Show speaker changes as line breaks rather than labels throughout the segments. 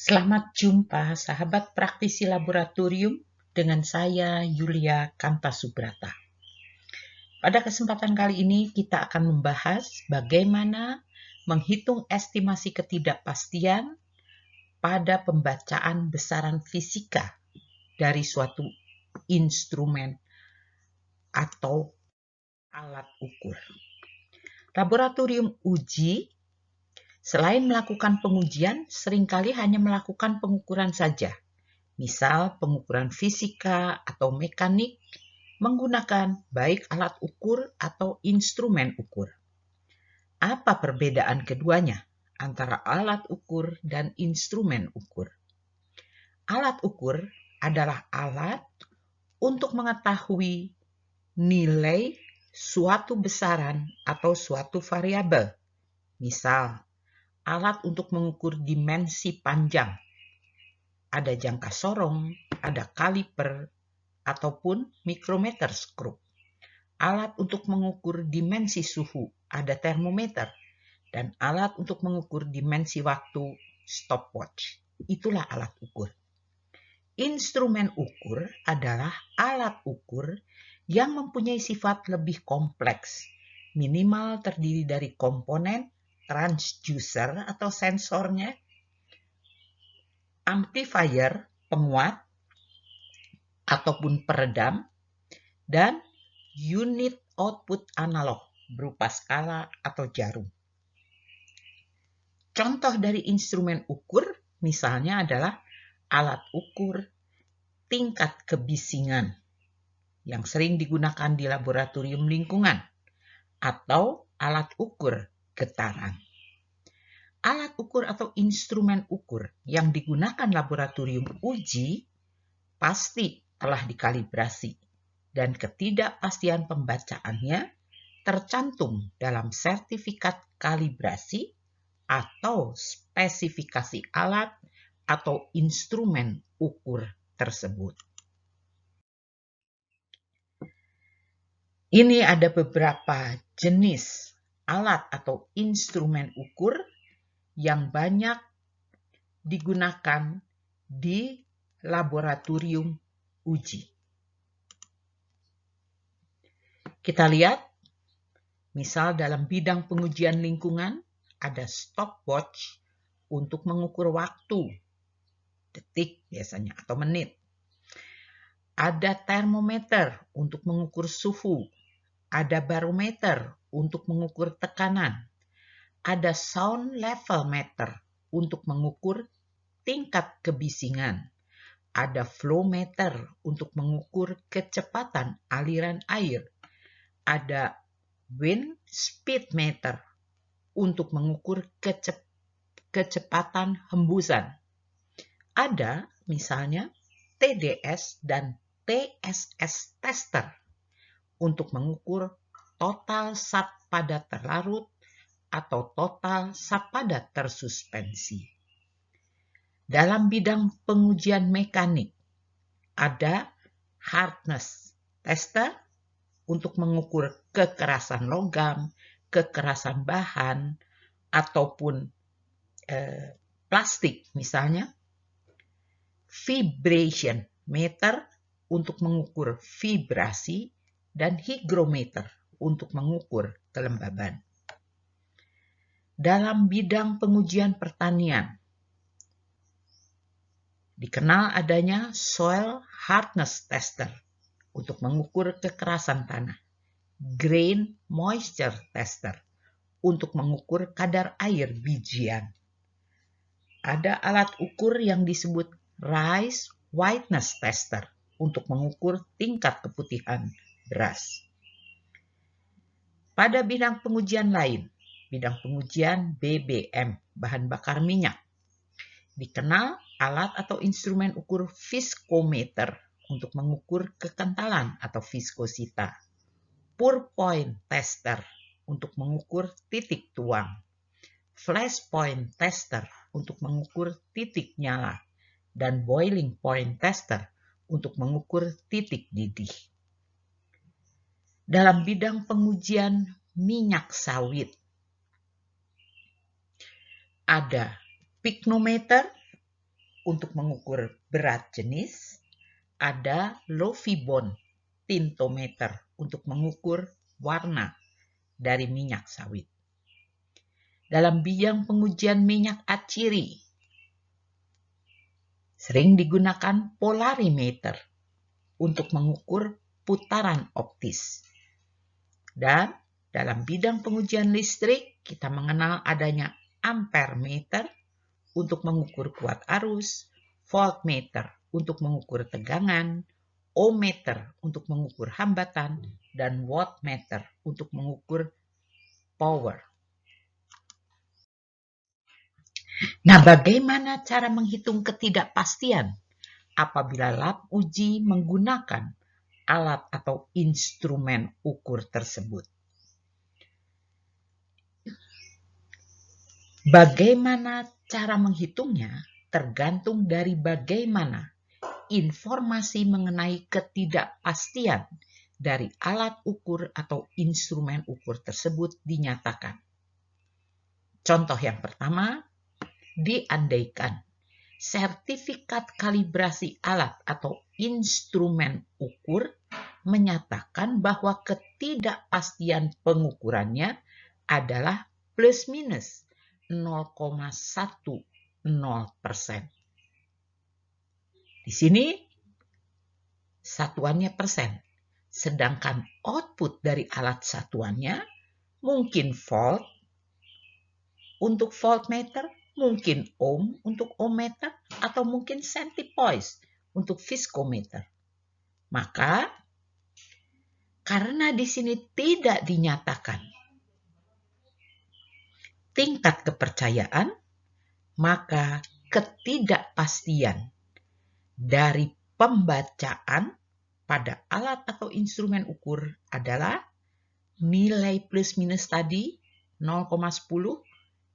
Selamat jumpa sahabat praktisi laboratorium dengan saya Yulia Kanta Subrata. Pada kesempatan kali ini kita akan membahas bagaimana menghitung estimasi ketidakpastian pada pembacaan besaran fisika dari suatu instrumen atau alat ukur. Laboratorium uji selain melakukan pengujian, seringkali hanya melakukan pengukuran saja. Misal pengukuran fisika atau mekanik menggunakan baik alat ukur atau instrumen ukur. Apa perbedaan keduanya antara alat ukur dan instrumen ukur? Alat ukur adalah alat untuk mengetahui nilai suatu besaran atau suatu variabel. Misal, alat untuk mengukur dimensi panjang. Ada jangka sorong, ada kaliper, ataupun micrometer screw. Alat untuk mengukur dimensi suhu, ada termometer. Dan alat untuk mengukur dimensi waktu, stopwatch. Itulah alat ukur. Instrumen ukur adalah alat ukur yang mempunyai sifat lebih kompleks. Minimal terdiri dari komponen transducer atau sensornya, amplifier, penguat, ataupun peredam, dan unit output analog berupa skala atau jarum. Contoh dari instrumen ukur misalnya adalah alat ukur tingkat kebisingan yang sering digunakan di laboratorium lingkungan atau alat ukur getaran. Alat ukur atau instrumen ukur yang digunakan laboratorium uji pasti telah dikalibrasi dan ketidakpastian pembacaannya tercantum dalam sertifikat kalibrasi atau spesifikasi alat atau instrumen ukur tersebut. Ini ada beberapa jenis alat atau instrumen ukur yang banyak digunakan di laboratorium uji. Kita lihat, misal dalam bidang pengujian lingkungan, ada stopwatch untuk mengukur waktu, detik biasanya, atau menit. Ada termometer untuk mengukur suhu, ada barometer untuk mengukur tekanan, ada sound level meter untuk mengukur tingkat kebisingan, ada flow meter untuk mengukur kecepatan aliran air, ada wind speed meter untuk mengukur kecepatan hembusan. Ada misalnya TDS dan TSS tester untuk mengukur total zat padat terlarut atau total zat padat tersuspensi. Dalam bidang pengujian mekanik, ada hardness tester untuk mengukur kekerasan logam, kekerasan bahan, ataupun plastik misalnya. Vibration meter untuk mengukur vibrasi, dan hygrometer untuk mengukur kelembaban. Dalam bidang pengujian pertanian, dikenal adanya soil hardness tester untuk mengukur kekerasan tanah, grain moisture tester untuk mengukur kadar air bijian. Ada alat ukur yang disebut rice whiteness tester untuk mengukur tingkat keputihan beras. Pada bidang pengujian lain, bidang pengujian BBM, bahan bakar minyak, dikenal alat atau instrumen ukur viskometer untuk mengukur kekentalan atau viskosita, pour point tester untuk mengukur titik tuang, flash point tester untuk mengukur titik nyala, dan boiling point tester untuk mengukur titik didih. Dalam bidang pengujian minyak sawit, ada picnometer untuk mengukur berat jenis, ada Lovibond tintometer untuk mengukur warna dari minyak sawit. Dalam bidang pengujian minyak atsiri, sering digunakan polarimeter untuk mengukur putaran optis. Dan dalam bidang pengujian listrik, kita mengenal adanya ampermeter untuk mengukur kuat arus, voltmeter untuk mengukur tegangan, ohmmeter untuk mengukur hambatan, dan wattmeter untuk mengukur power. Nah, bagaimana cara menghitung ketidakpastian apabila lab uji menggunakan alat atau instrumen ukur tersebut? Bagaimana cara menghitungnya tergantung dari bagaimana informasi mengenai ketidakpastian dari alat ukur atau instrumen ukur tersebut dinyatakan. Contoh yang pertama, diandaikan sertifikat kalibrasi alat atau instrumen ukur menyatakan bahwa ketidakpastian pengukurannya adalah plus minus 0,10%. Di sini satuannya persen, sedangkan output dari alat satuannya mungkin volt untuk voltmeter, mungkin ohm untuk ohmmeter, atau mungkin centipoise untuk viskometer. Maka, karena di sini tidak dinyatakan tingkat kepercayaan, maka ketidakpastian dari pembacaan pada alat atau instrumen ukur adalah nilai plus minus tadi 0,10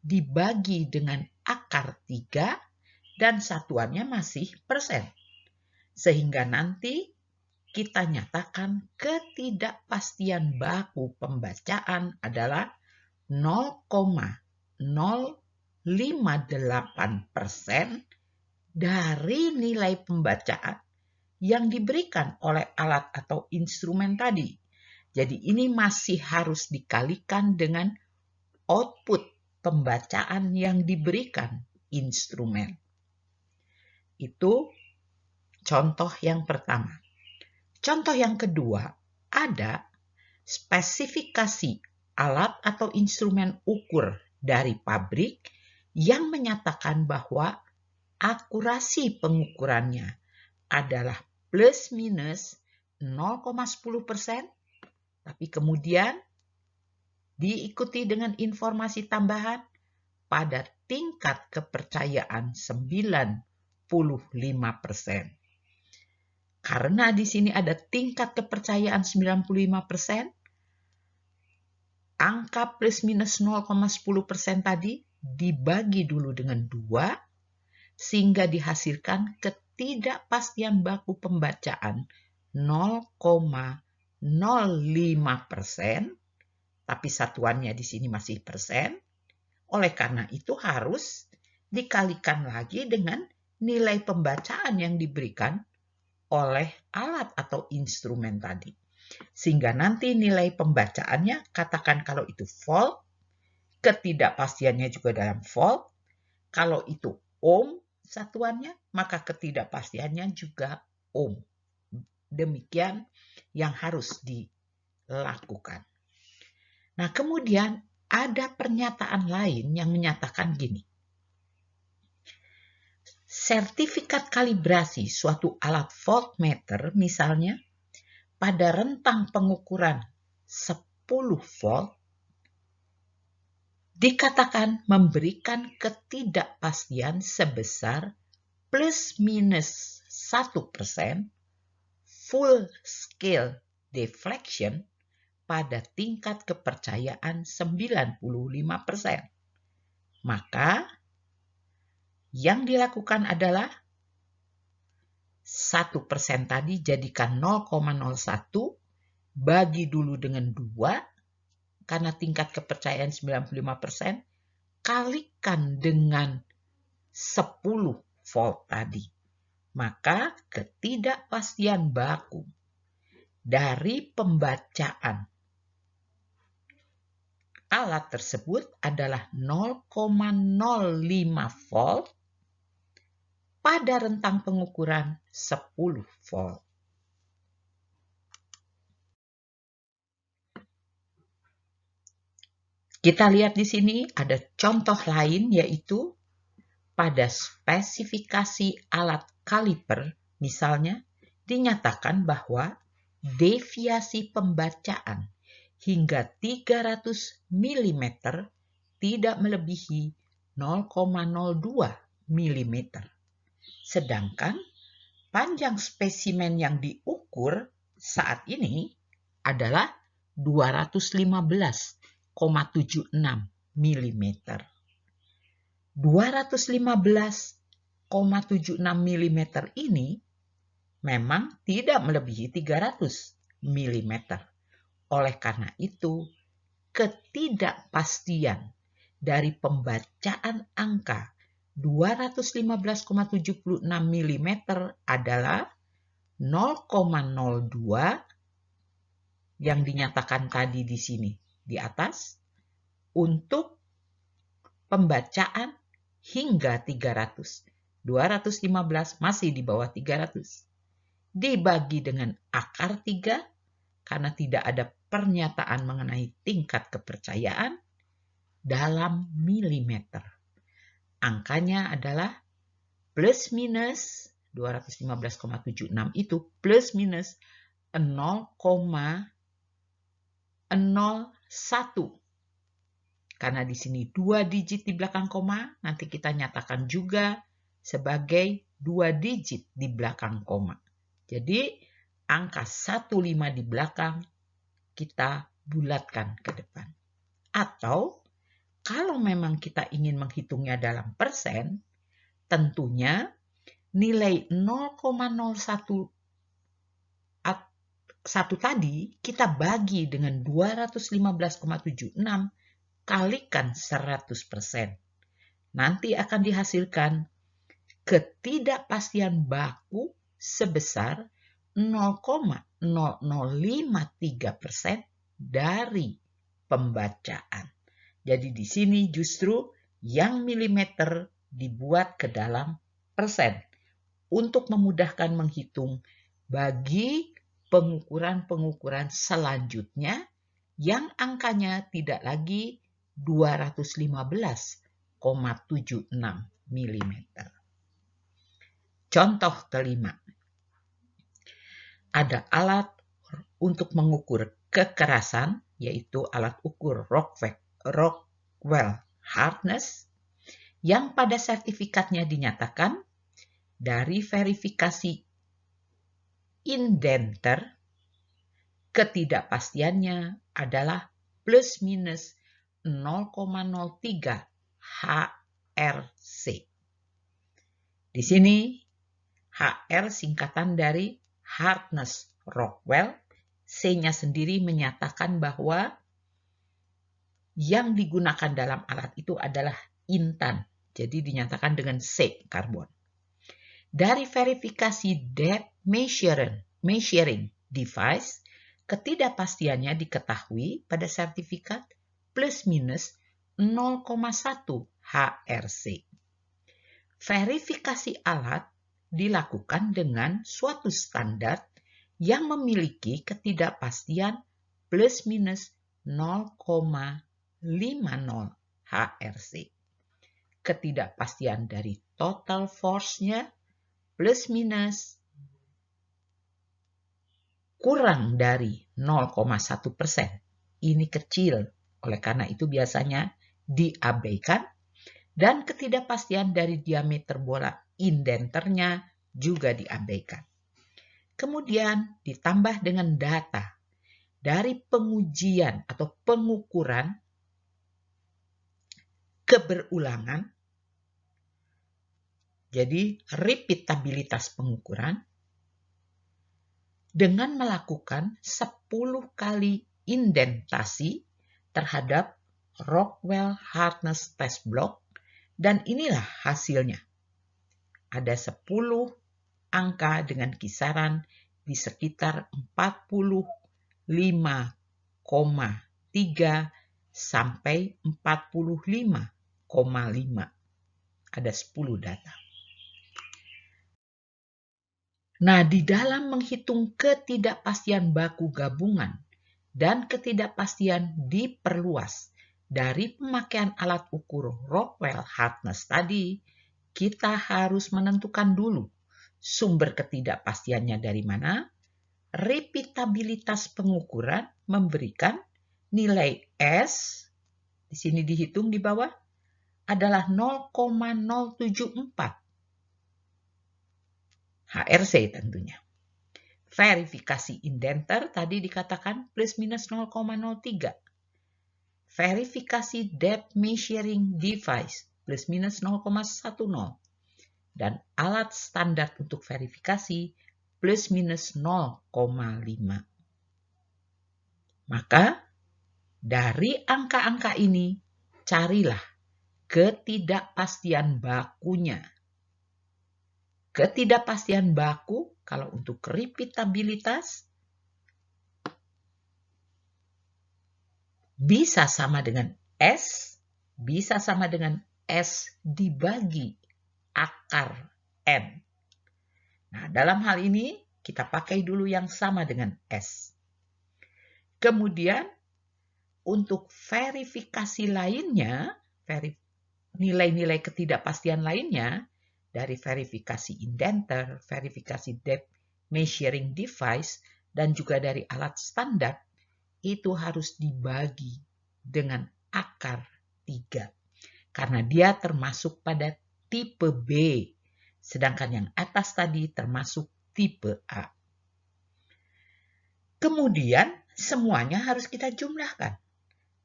dibagi dengan akar 3 dan satuannya masih persen. Sehingga nanti kita nyatakan ketidakpastian baku pembacaan adalah 0,058% dari nilai pembacaan yang diberikan oleh alat atau instrumen tadi. Jadi ini masih harus dikalikan dengan output pembacaan yang diberikan instrumen. Itu contoh yang pertama. Contoh yang kedua, ada spesifikasi alat atau instrumen ukur dari pabrik yang menyatakan bahwa akurasi pengukurannya adalah plus minus 0,10%, tapi kemudian diikuti dengan informasi tambahan pada tingkat kepercayaan 95%. Karena di sini ada tingkat kepercayaan 95%, angka plus minus 0,10% tadi dibagi dulu dengan 2, sehingga dihasilkan ketidakpastian baku pembacaan 0,05%, tapi satuannya di sini masih persen. Oleh karena itu harus dikalikan lagi dengan nilai pembacaan yang diberikan oleh alat atau instrumen tadi. Sehingga nanti nilai pembacaannya, katakan kalau itu volt, ketidakpastiannya juga dalam volt. Kalau itu ohm satuannya, maka ketidakpastiannya juga ohm. Demikian yang harus dilakukan. Nah, kemudian ada pernyataan lain yang menyatakan gini. Sertifikat kalibrasi suatu alat voltmeter misalnya pada rentang pengukuran 10 volt dikatakan memberikan ketidakpastian sebesar plus minus 1% full scale deflection pada tingkat kepercayaan 95%. Maka yang dilakukan adalah 1% tadi jadikan 0,01, bagi dulu dengan 2, karena tingkat kepercayaan 95%, kalikan dengan 10 volt tadi. Maka ketidakpastian baku dari pembacaan alat tersebut adalah 0,05 volt pada rentang pengukuran 10 volt. Kita lihat di sini ada contoh lain, yaitu pada spesifikasi alat kaliper, misalnya dinyatakan bahwa deviasi pembacaan hingga 300 mm tidak melebihi 0,02 mm. Sedangkan panjang spesimen yang diukur saat ini adalah 215,76 mm. 215,76 mm ini memang tidak melebihi 300 mm. Oleh karena itu, ketidakpastian dari pembacaan angka 215,76 mm adalah 0,02 yang dinyatakan tadi di sini di atas untuk pembacaan hingga 300. 215 masih di bawah 300. Dibagi dengan akar 3 karena tidak ada pernyataan mengenai tingkat kepercayaan dalam milimeter. Angkanya adalah plus minus 215,76 itu plus minus 0,01. Karena di sini 2 digit di belakang koma, nanti kita nyatakan juga sebagai 2 digit di belakang koma. Jadi angka 15 di belakang kita bulatkan ke depan. Atau kalau memang kita ingin menghitungnya dalam persen, tentunya nilai 0,01 tadi kita bagi dengan 215,76 kalikan 100%. Nanti akan dihasilkan ketidakpastian baku sebesar 0,0053% dari pembacaan. Jadi di sini justru yang milimeter dibuat ke dalam persen untuk memudahkan menghitung bagi pengukuran-pengukuran selanjutnya yang angkanya tidak lagi 215,76 mm. Contoh kelima. Ada alat untuk mengukur kekerasan, yaitu alat ukur Rockwell hardness, yang pada sertifikatnya dinyatakan dari verifikasi indenter, ketidakpastiannya adalah plus minus 0,03 HRC. Di sini HR singkatan dari hardness Rockwell, C-nya sendiri menyatakan bahwa yang digunakan dalam alat itu adalah intan. Jadi dinyatakan dengan C karbon. Dari verifikasi depth measuring device, ketidakpastiannya diketahui pada sertifikat plus minus 0,1 HRC. Verifikasi alat dilakukan dengan suatu standar yang memiliki ketidakpastian plus minus 0,50 HRC. Ketidakpastian dari total force-nya plus minus kurang dari 0,1%. Ini kecil, oleh karena itu biasanya diabaikan. Dan ketidakpastian dari diameter bola indenternya juga diabaikan. Kemudian ditambah dengan data dari pengujian atau pengukuran keberulangan. Jadi repeatabilitas pengukuran dengan melakukan 10 kali indentasi terhadap Rockwell hardness test block. Dan inilah hasilnya. ada 10 angka dengan kisaran di sekitar 45,3 sampai 45,5. Ada 10 data. Nah, di dalam menghitung ketidakpastian baku gabungan dan ketidakpastian diperluas dari pemakaian alat ukur Rockwell hardness tadi, kita harus menentukan dulu sumber ketidakpastiannya dari mana. Repeatabilitas pengukuran memberikan nilai S, di sini dihitung di bawah, adalah 0,074. HRC tentunya. Verifikasi indenter tadi dikatakan plus minus 0,03. Verifikasi depth measuring device plus minus 0,10. Dan alat standar untuk verifikasi plus minus 0,5. Maka dari angka-angka ini carilah ketidakpastian bakunya. Ketidakpastian baku kalau untuk repeatabilitas bisa sama dengan S, bisa sama dengan S dibagi akar N. Nah, dalam hal ini kita pakai dulu yang sama dengan S. Kemudian untuk verifikasi lainnya, nilai-nilai ketidakpastian lainnya, dari verifikasi indenter, verifikasi depth measuring device, dan juga dari alat standar, itu harus dibagi dengan akar 3. Karena dia termasuk pada tipe B, sedangkan yang atas tadi termasuk tipe A. Kemudian semuanya harus kita jumlahkan.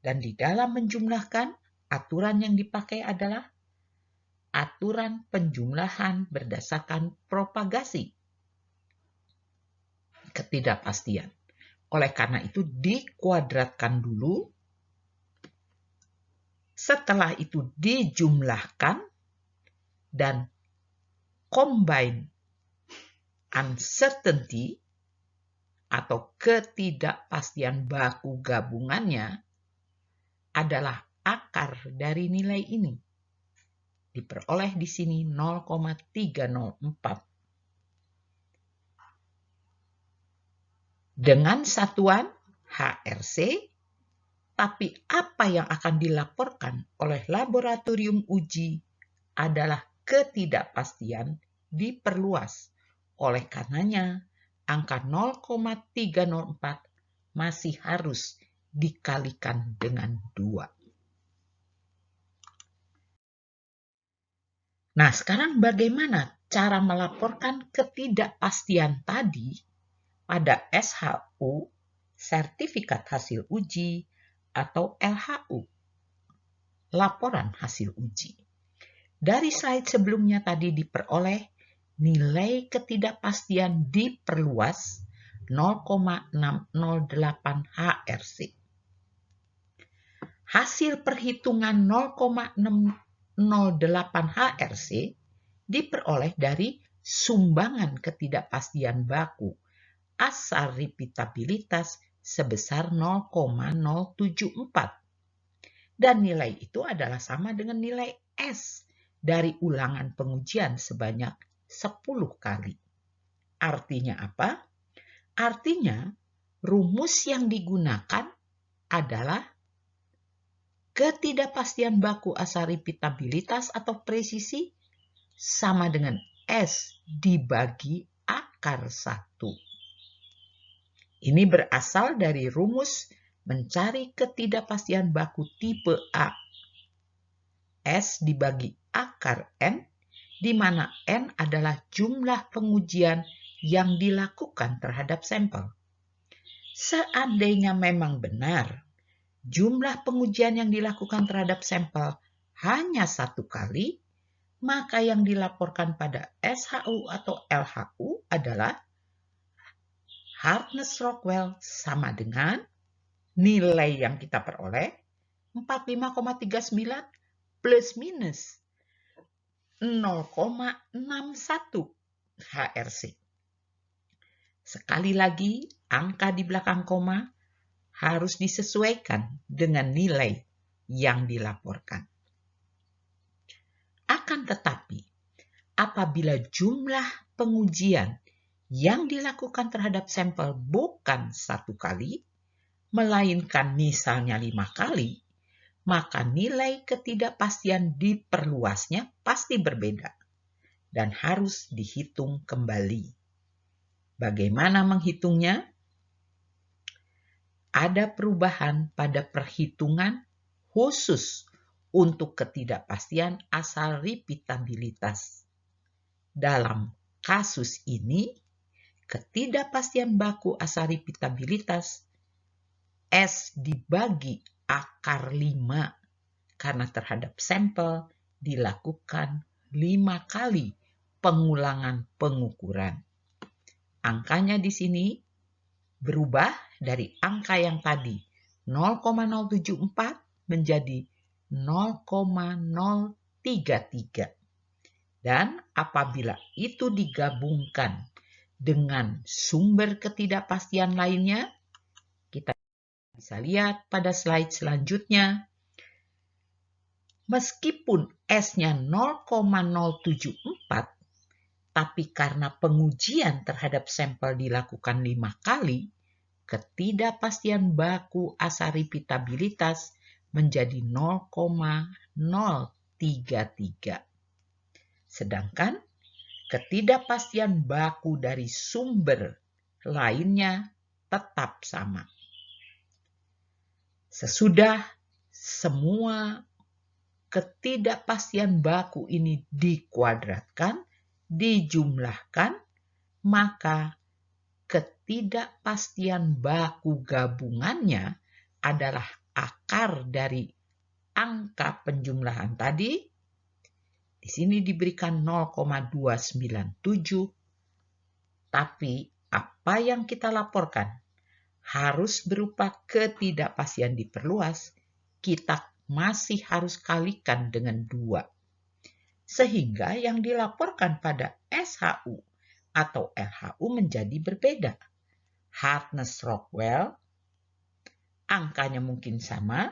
Dan di dalam menjumlahkan, aturan yang dipakai adalah aturan penjumlahan berdasarkan propagasi ketidakpastian. Oleh karena itu dikuadratkan dulu, setelah itu dijumlahkan, dan combine uncertainty atau ketidakpastian baku gabungannya adalah akar dari nilai ini. Diperoleh di sini 0,304. Dengan satuan HRC, tapi apa yang akan dilaporkan oleh laboratorium uji adalah ketidakpastian diperluas. Oleh karenanya, angka 0,304 masih harus dikalikan dengan 2. Nah, sekarang bagaimana cara melaporkan ketidakpastian tadi pada SHU, sertifikat hasil uji, atau LHU, laporan hasil uji. Dari slide sebelumnya tadi diperoleh nilai ketidakpastian diperluas 0,608 HRC. Hasil perhitungan 0,608 HRC diperoleh dari sumbangan ketidakpastian baku asal repeatabilitas sebesar 0,074. Dan nilai itu adalah sama dengan nilai S dari ulangan pengujian sebanyak 10 kali. Artinya apa? Artinya rumus yang digunakan adalah ketidakpastian baku asal repeatabilitas atau presisi sama dengan S dibagi akar 1. Ini berasal dari rumus mencari ketidakpastian baku tipe A. S dibagi akar N, di mana N adalah jumlah pengujian yang dilakukan terhadap sampel. Seandainya memang benar, jumlah pengujian yang dilakukan terhadap sampel hanya 1 kali, maka yang dilaporkan pada SHU atau LHU adalah hardness Rockwell sama dengan nilai yang kita peroleh 45,39 plus minus 0,61 HRC. Sekali lagi, angka di belakang koma harus disesuaikan dengan nilai yang dilaporkan. Akan tetapi, apabila jumlah pengujian yang dilakukan terhadap sampel bukan 1 kali, melainkan misalnya 5 kali, maka nilai ketidakpastian diperluasnya pasti berbeda dan harus dihitung kembali. Bagaimana menghitungnya? Ada perubahan pada perhitungan khusus untuk ketidakpastian asal repeatabilitas. Dalam kasus ini, ketidakpastian baku asal repeatabilitas S dibagi akar 5 karena terhadap sampel dilakukan 5 kali pengulangan pengukuran. Angkanya di sini berubah dari angka yang tadi 0,074 menjadi 0,033. Dan apabila itu digabungkan dengan sumber ketidakpastian lainnya, kita bisa lihat pada slide selanjutnya, meskipun S-nya 0,074, tapi karena pengujian terhadap sampel dilakukan 5 kali, ketidakpastian baku asal repeatabilitas menjadi 0,033. Sedangkan ketidakpastian baku dari sumber lainnya tetap sama. Sesudah semua ketidakpastian baku ini dikuadratkan, dijumlahkan, maka ketidakpastian baku gabungannya adalah akar dari angka penjumlahan tadi. Di sini diberikan 0,297, tapi apa yang kita laporkan harus berupa ketidakpastian diperluas, kita masih harus kalikan dengan 2. Sehingga yang dilaporkan pada SHU atau LHU menjadi berbeda. Hardness Rockwell, angkanya mungkin sama,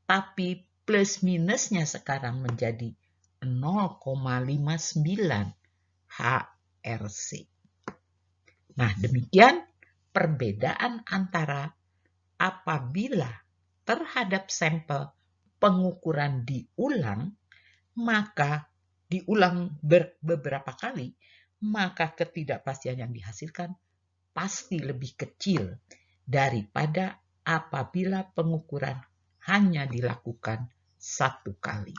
tapi plus minusnya sekarang menjadi 0,59 HRC. Nah, demikian perbedaan antara apabila terhadap sampel pengukuran diulang, maka diulang beberapa kali, maka ketidakpastian yang dihasilkan pasti lebih kecil daripada apabila pengukuran hanya dilakukan 1 kali.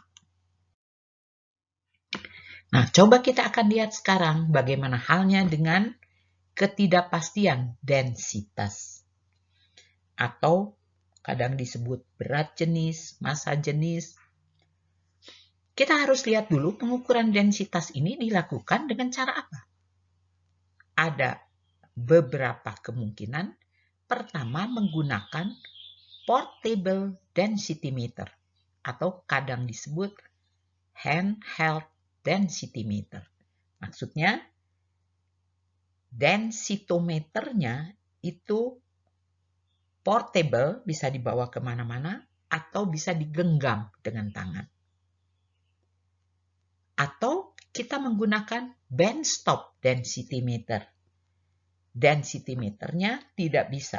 Nah, coba kita akan lihat sekarang bagaimana halnya dengan ketidakpastian densitas, atau kadang disebut berat jenis, massa jenis. Kita harus lihat dulu pengukuran densitas ini dilakukan dengan cara apa. Ada beberapa kemungkinan. Pertama, menggunakan portable density meter atau kadang disebut handheld density meter. Maksudnya, densitometernya itu portable, bisa dibawa kemana-mana atau bisa digenggam dengan tangan. Atau kita menggunakan benchtop density meter. Density meternya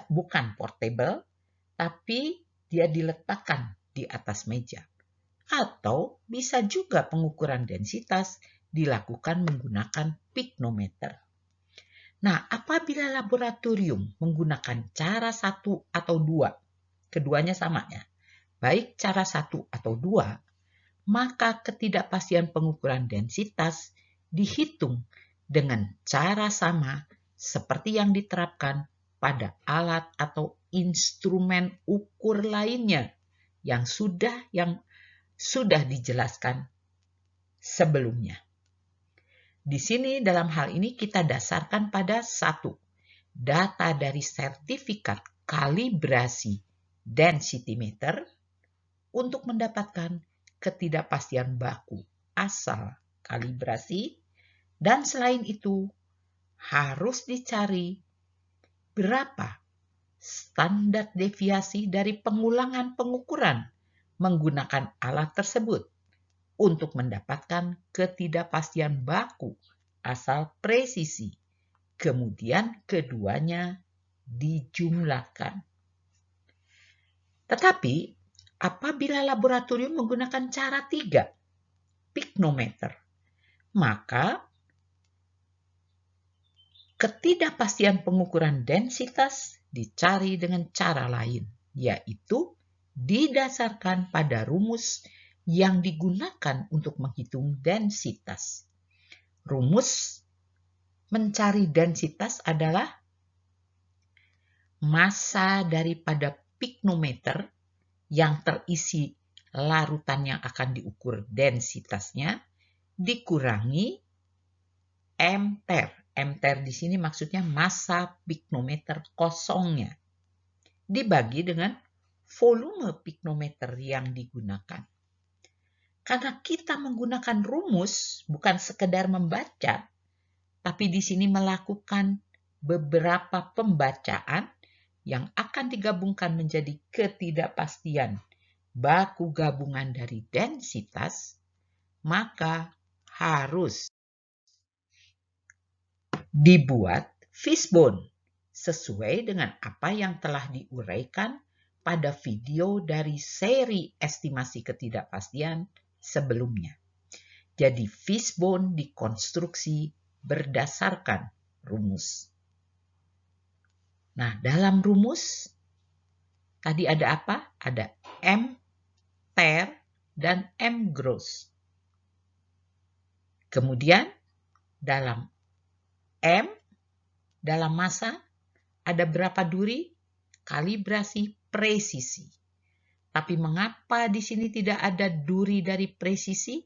bukan portable, tapi dia diletakkan di atas meja. Atau bisa juga pengukuran densitas dilakukan menggunakan pyknometer. Nah, apabila laboratorium menggunakan cara 1 atau 2, keduanya sama ya, baik cara 1 atau 2, maka ketidakpastian pengukuran densitas dihitung dengan cara sama seperti yang diterapkan pada alat atau instrumen ukur lainnya yang sudah dijelaskan sebelumnya. Di sini dalam hal ini kita dasarkan pada 1, data dari sertifikat kalibrasi density meter untuk mendapatkan ketidakpastian baku asal kalibrasi, dan selain itu harus dicari berapa standar deviasi dari pengulangan pengukuran menggunakan alat tersebut untuk mendapatkan ketidakpastian baku asal presisi. Kemudian keduanya dijumlahkan. Tetapi apabila laboratorium menggunakan cara 3, piknometer, maka ketidakpastian pengukuran densitas dicari dengan cara lain, yaitu didasarkan pada rumus yang digunakan untuk menghitung densitas. Rumus mencari densitas adalah massa daripada piknometer yang terisi larutan yang akan diukur densitasnya dikurangi M-ter. M-ter di sini maksudnya massa piknometer kosongnya dibagi dengan volume piknometer yang digunakan. Karena kita menggunakan rumus bukan sekedar membaca, tapi di sini melakukan beberapa pembacaan yang akan digabungkan menjadi ketidakpastian baku gabungan dari densitas, maka harus dibuat fishbone sesuai dengan apa yang telah diuraikan pada video dari seri estimasi ketidakpastian sebelumnya. Jadi fishbone dikonstruksi berdasarkan rumus. Nah, dalam rumus tadi ada apa? Ada M-ter dan M-gross. Kemudian dalam M, dalam massa, ada berapa duri? Kalibrasi presisi. Tapi mengapa di sini tidak ada duri dari presisi?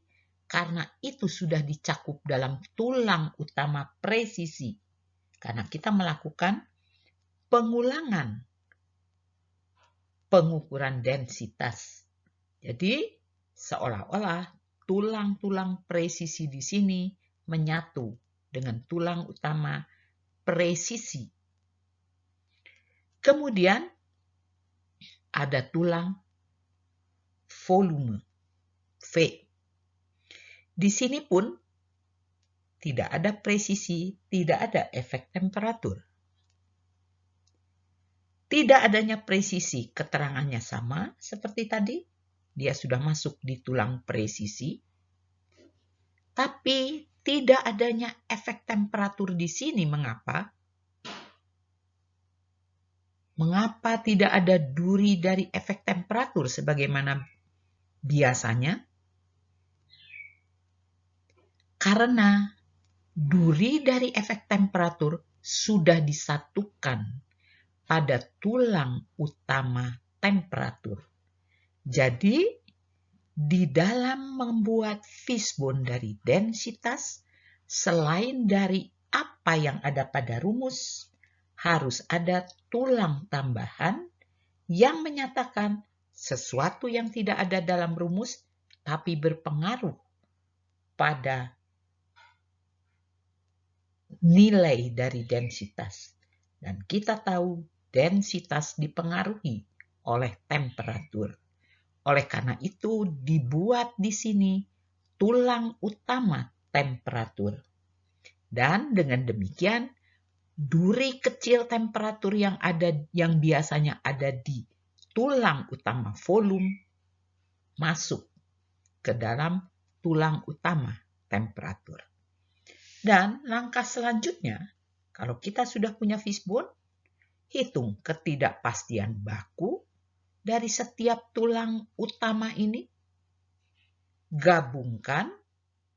Karena itu sudah dicakup dalam tulang utama presisi. Karena kita melakukan pengulangan pengukuran densitas. Jadi, seolah-olah tulang-tulang presisi di sini menyatu dengan tulang utama presisi. Kemudian ada tulang volume V. Di sini pun tidak ada presisi, tidak ada efek temperatur. Tidak adanya presisi, keterangannya sama seperti tadi. Dia sudah masuk di tulang presisi. Tapi tidak adanya efek temperatur di sini. Mengapa? Mengapa tidak ada duri dari efek temperatur sebagaimana biasanya? Karena duri dari efek temperatur sudah disatukan pada tulang utama temperatur. Jadi, di dalam membuat fishbone dari densitas, selain dari apa yang ada pada rumus, harus ada tulang tambahan yang menyatakan sesuatu yang tidak ada dalam rumus, tapi berpengaruh pada nilai dari densitas. Dan kita tahu densitas dipengaruhi oleh temperatur. Oleh karena itu dibuat di sini tulang utama temperatur. Dan dengan demikian duri kecil temperatur yang biasanya ada di tulang utama volume masuk ke dalam tulang utama temperatur. Dan langkah selanjutnya, kalau kita sudah punya fishbone, hitung ketidakpastian baku dari setiap tulang utama ini. Gabungkan,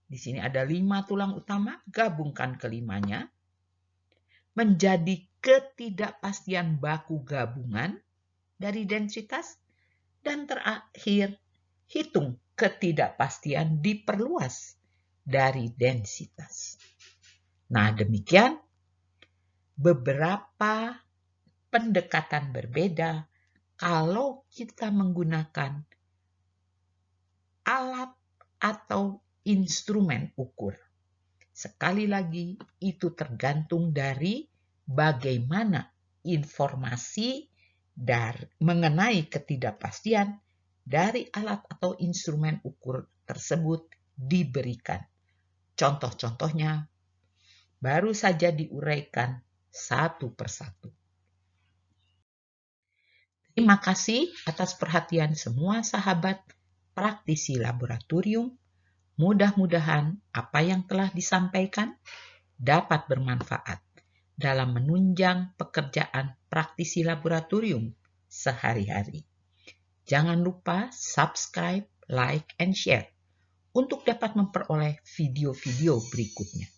di sini ada 5 tulang utama, gabungkan kelimanya menjadi ketidakpastian baku gabungan dari densitas, dan terakhir hitung ketidakpastian diperluas dari densitas. Nah, demikian beberapa pendekatan berbeda kalau kita menggunakan alat atau instrumen ukur. Sekali lagi, itu tergantung dari bagaimana informasi mengenai ketidakpastian dari alat atau instrumen ukur tersebut diberikan. Contoh-contohnya baru saja diuraikan satu persatu. Terima kasih atas perhatian semua sahabat praktisi laboratorium. Mudah-mudahan apa yang telah disampaikan dapat bermanfaat dalam menunjang pekerjaan praktisi laboratorium sehari-hari. Jangan lupa subscribe, like, and share untuk dapat memperoleh video-video berikutnya.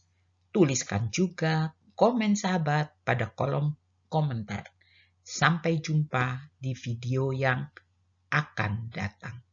Tuliskan juga komen sahabat pada kolom komentar. Sampai jumpa di video yang akan datang.